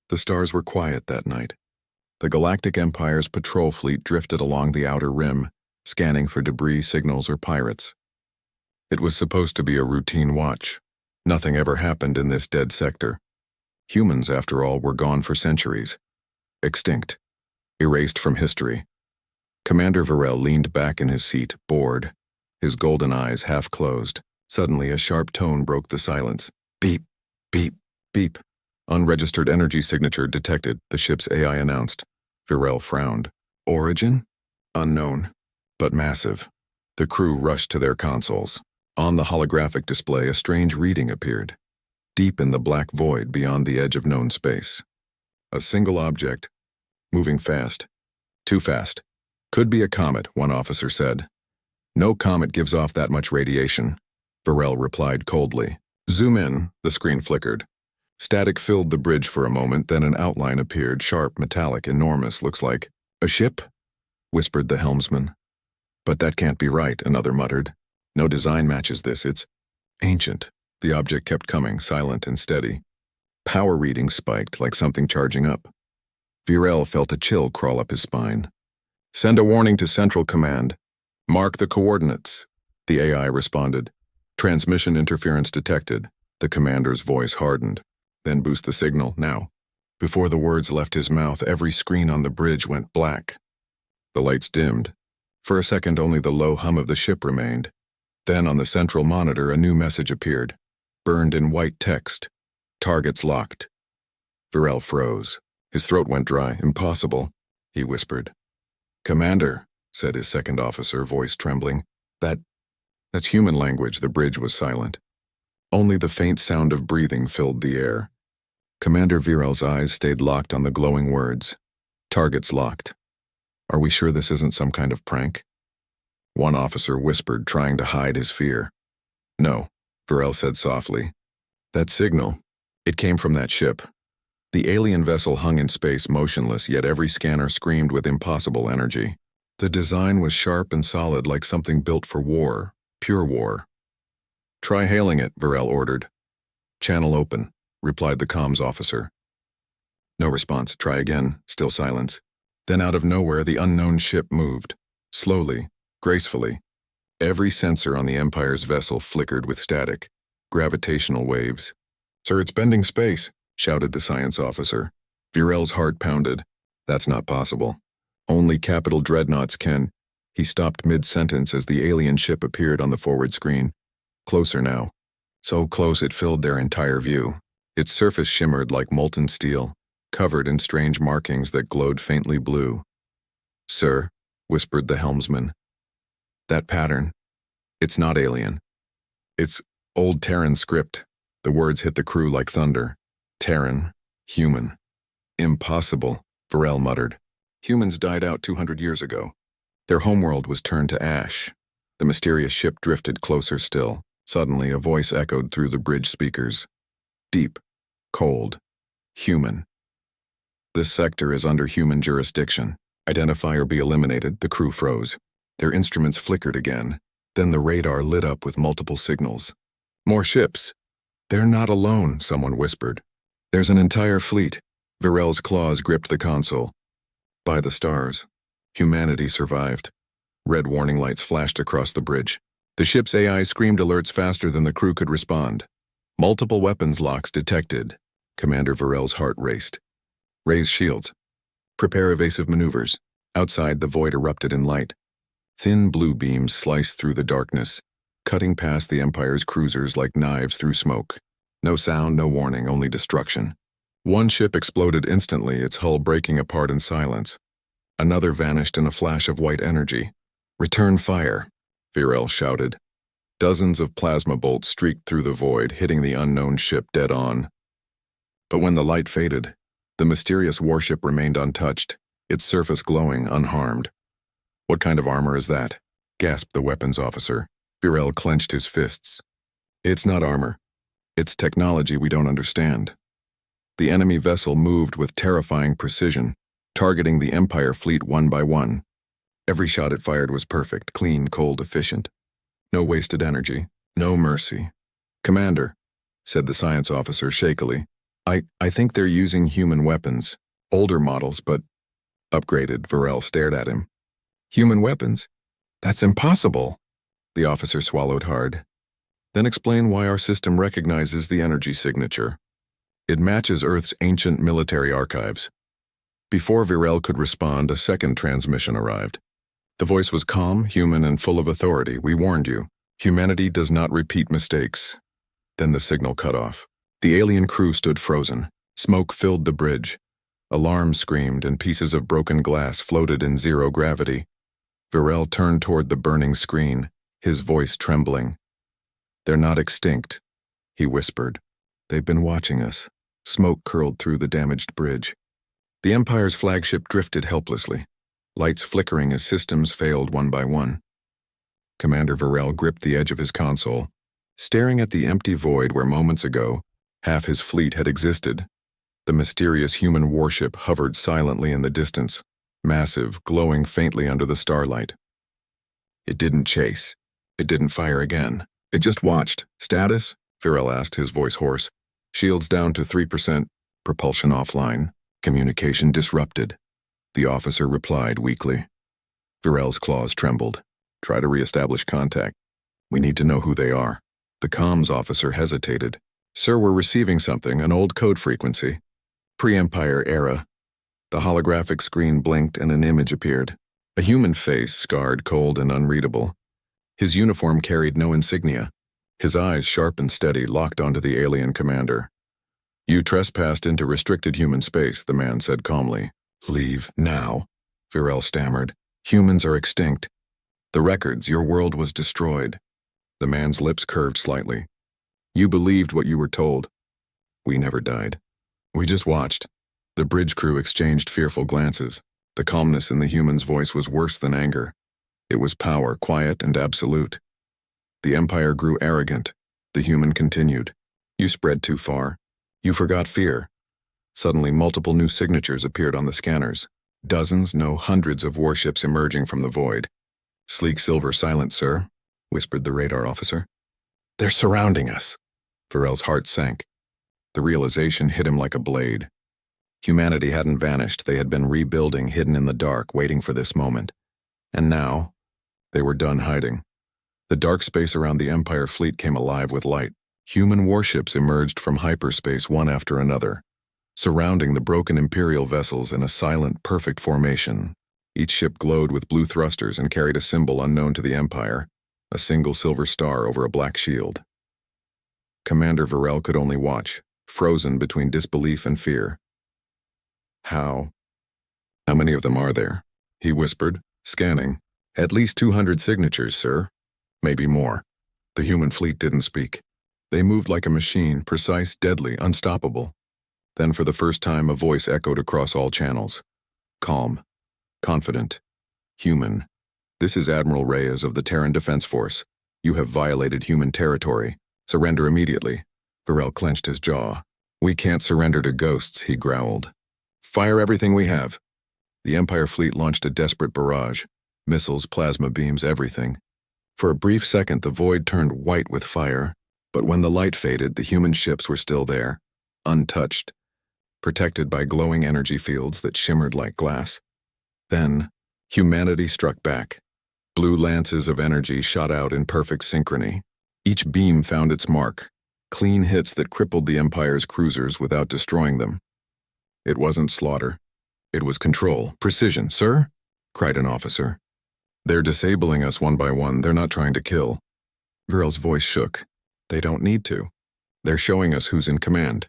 The stars were quiet that night. The Galactic Empire's patrol fleet drifted along the outer rim, scanning for debris, signals, or pirates. It was supposed to be a routine watch. Nothing ever happened in this dead sector. Humans, after all, were gone for centuries. Extinct. Erased from history. Commander Varel leaned back in his seat, bored, his golden eyes half closed. Suddenly, a sharp tone broke the silence. Beep, beep, beep. Unregistered energy signature detected, the ship's AI announced. Varel frowned. Origin? Unknown, but massive. The crew rushed to their consoles. On the holographic display, a strange reading appeared. Deep in the black void beyond the edge of known space. A single object, moving fast. Too fast. Could be a comet, one officer said. No comet gives off that much radiation, Varel replied coldly. Zoom in, the screen flickered. Static filled the bridge for a moment, then an outline appeared, sharp, metallic, enormous, looks like a ship, whispered the helmsman. But that can't be right, another muttered. No design matches this, it's ancient. The object kept coming, silent and steady. Power readings spiked like something charging up. Varel felt a chill crawl up his spine. Send a warning to Central Command. Mark the coordinates, the AI responded. Transmission interference detected. The commander's voice hardened. Then boost the signal, now. Before the words left his mouth, every screen on the bridge went black. The lights dimmed. For a second, only the low hum of the ship remained. Then on the central monitor, a new message appeared, burned in white text. Targets locked. Varel froze. His throat went dry. Impossible, he whispered. Commander, said his second officer, voice trembling. That's human language. The bridge was silent. Only the faint sound of breathing filled the air. Commander Varel's eyes stayed locked on the glowing words. Targets locked. Are we sure this isn't some kind of prank? One officer whispered, trying to hide his fear. No, Varel said softly. That signal, it came from that ship. The alien vessel hung in space motionless, yet every scanner screamed with impossible energy. The design was sharp and solid, like something built for war, pure war. Try hailing it, Varel ordered. Channel open, replied the comms officer. No response. Try again. Still silence. Then out of nowhere, the unknown ship moved. Slowly, gracefully. Every sensor on the Empire's vessel flickered with static. Gravitational waves. Sir, it's bending space, shouted the science officer. Varel's heart pounded. That's not possible. Only capital dreadnoughts can. He stopped mid-sentence as the alien ship appeared on the forward screen. Closer now. So close it filled their entire view. Its surface shimmered like molten steel, covered in strange markings that glowed faintly blue. Sir, whispered the helmsman. That pattern, it's not alien. It's old Terran script. The words hit the crew like thunder. Terran, human. Impossible, Varel muttered. Humans died out 200 years ago. Their homeworld was turned to ash. The mysterious ship drifted closer still. Suddenly, a voice echoed through the bridge speakers. Deep, cold, human. This sector is under human jurisdiction. Identify or be eliminated. The crew froze. Their instruments flickered again. Then the radar lit up with multiple signals. More ships. They're not alone, someone whispered. There's an entire fleet. Varel's claws gripped the console. By the stars. Humanity survived. Red warning lights flashed across the bridge. The ship's AI screamed alerts faster than the crew could respond. Multiple weapons locks detected. Commander Varel's heart raced. Raise shields. Prepare evasive maneuvers. Outside, the void erupted in light. Thin blue beams sliced through the darkness, cutting past the Empire's cruisers like knives through smoke. No sound, no warning, only destruction. One ship exploded instantly, its hull breaking apart in silence. Another vanished in a flash of white energy. Return fire, Varel shouted. Dozens of plasma bolts streaked through the void, hitting the unknown ship dead on. But when the light faded, the mysterious warship remained untouched, its surface glowing, unharmed. What kind of armor is that? Gasped the weapons officer. Varel clenched his fists. It's not armor. It's technology we don't understand. The enemy vessel moved with terrifying precision, targeting the Empire fleet one by one. Every shot it fired was perfect, clean, cold, efficient. No wasted energy, no mercy. Commander, said the science officer shakily, I think they're using human weapons. Older models, but upgraded. Varel stared at him. Human weapons? That's impossible. The officer swallowed hard. Then explain why our system recognizes the energy signature. It matches Earth's ancient military archives. Before Varel could respond, a second transmission arrived. The voice was calm, human, and full of authority. We warned you. Humanity does not repeat mistakes. Then the signal cut off. The alien crew stood frozen. Smoke filled the bridge. Alarms screamed, and pieces of broken glass floated in zero gravity. Varel turned toward the burning screen, his voice trembling. They're not extinct, he whispered. They've been watching us. Smoke curled through the damaged bridge. The Empire's flagship drifted helplessly, lights flickering as systems failed one by one. Commander Varel gripped the edge of his console, staring at the empty void where moments ago, half his fleet had existed. The mysterious human warship hovered silently in the distance, massive, glowing faintly under the starlight. It didn't chase. It didn't fire again. It just watched. Status? Varel asked, his voice hoarse. Shields down to 3%, propulsion offline, communication disrupted. The officer replied weakly. Varel's claws trembled. Try to reestablish contact. We need to know who they are. The comms officer hesitated. Sir, we're receiving something, an old code frequency. Pre-Empire era. The holographic screen blinked and an image appeared. A human face, scarred, cold, and unreadable. His uniform carried no insignia. His eyes, sharp and steady, locked onto the alien commander. You trespassed into restricted human space, the man said calmly. Leave now, Varel stammered. Humans are extinct. The records, your world was destroyed. The man's lips curved slightly. You believed what you were told. We never died. We just watched. The bridge crew exchanged fearful glances. The calmness in the human's voice was worse than anger. It was power, quiet and absolute. The Empire grew arrogant. The human continued. You spread too far. You forgot fear. Suddenly, multiple new signatures appeared on the scanners. Dozens, no hundreds of warships emerging from the void. Sleek silver silent, sir, whispered the radar officer. They're surrounding us. Varel's heart sank. The realization hit him like a blade. Humanity hadn't vanished. They had been rebuilding, hidden in the dark, waiting for this moment. And now, they were done hiding. The dark space around the Empire fleet came alive with light. Human warships emerged from hyperspace one after another, surrounding the broken Imperial vessels in a silent, perfect formation. Each ship glowed with blue thrusters and carried a symbol unknown to the Empire, a single silver star over a black shield. Commander Varel could only watch, frozen between disbelief and fear. How many of them are there? He whispered, scanning. At least 200 signatures, sir. Maybe more. The human fleet didn't speak. They moved like a machine, precise, deadly, unstoppable. Then for the first time a voice echoed across all channels. Calm. Confident. Human. This is Admiral Reyes of the Terran Defense Force. You have violated human territory. Surrender immediately. Varel clenched his jaw. We can't surrender to ghosts, he growled. Fire everything we have. The Empire fleet launched a desperate barrage. Missiles, plasma beams, everything. For a brief second, the void turned white with fire, but when the light faded, the human ships were still there, untouched, protected by glowing energy fields that shimmered like glass. Then, humanity struck back. Blue lances of energy shot out in perfect synchrony. Each beam found its mark, clean hits that crippled the Empire's cruisers without destroying them. It wasn't slaughter. It was control. Precision, sir? Cried an officer. They're disabling us one by one. They're not trying to kill. Varel's voice shook. They don't need to. They're showing us who's in command.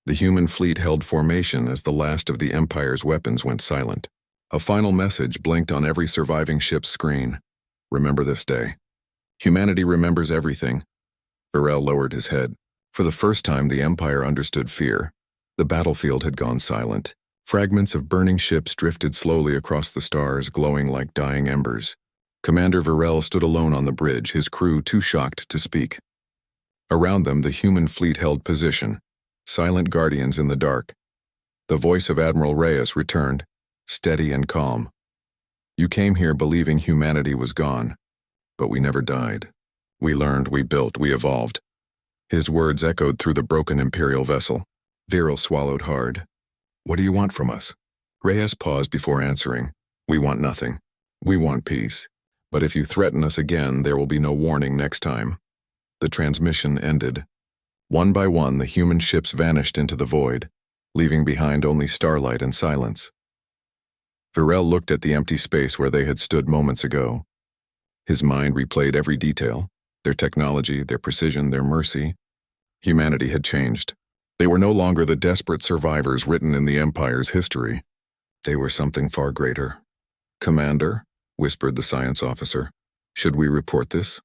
The human fleet held formation as the last of the Empire's weapons went silent. A final message blinked on every surviving ship's screen. Remember this day. Humanity remembers everything. Varel lowered his head. For the first time, the Empire understood fear. The battlefield had gone silent. Fragments of burning ships drifted slowly across the stars, glowing like dying embers. Commander Varel stood alone on the bridge, his crew too shocked to speak. Around them, the human fleet held position, silent guardians in the dark. The voice of Admiral Reyes returned, steady and calm. You came here believing humanity was gone, but we never died. We learned, we built, we evolved. His words echoed through the broken Imperial vessel. Viral swallowed hard. What do you want from us? Reyes paused before answering. We want nothing. We want peace. But if you threaten us again, there will be no warning next time. The transmission ended. One by one, the human ships vanished into the void, leaving behind only starlight and silence. Virel looked at the empty space where they had stood moments ago. His mind replayed every detail, their technology, their precision, their mercy. Humanity had changed. They were no longer the desperate survivors written in the Empire's history. They were something far greater. Commander, whispered the science officer, should we report this?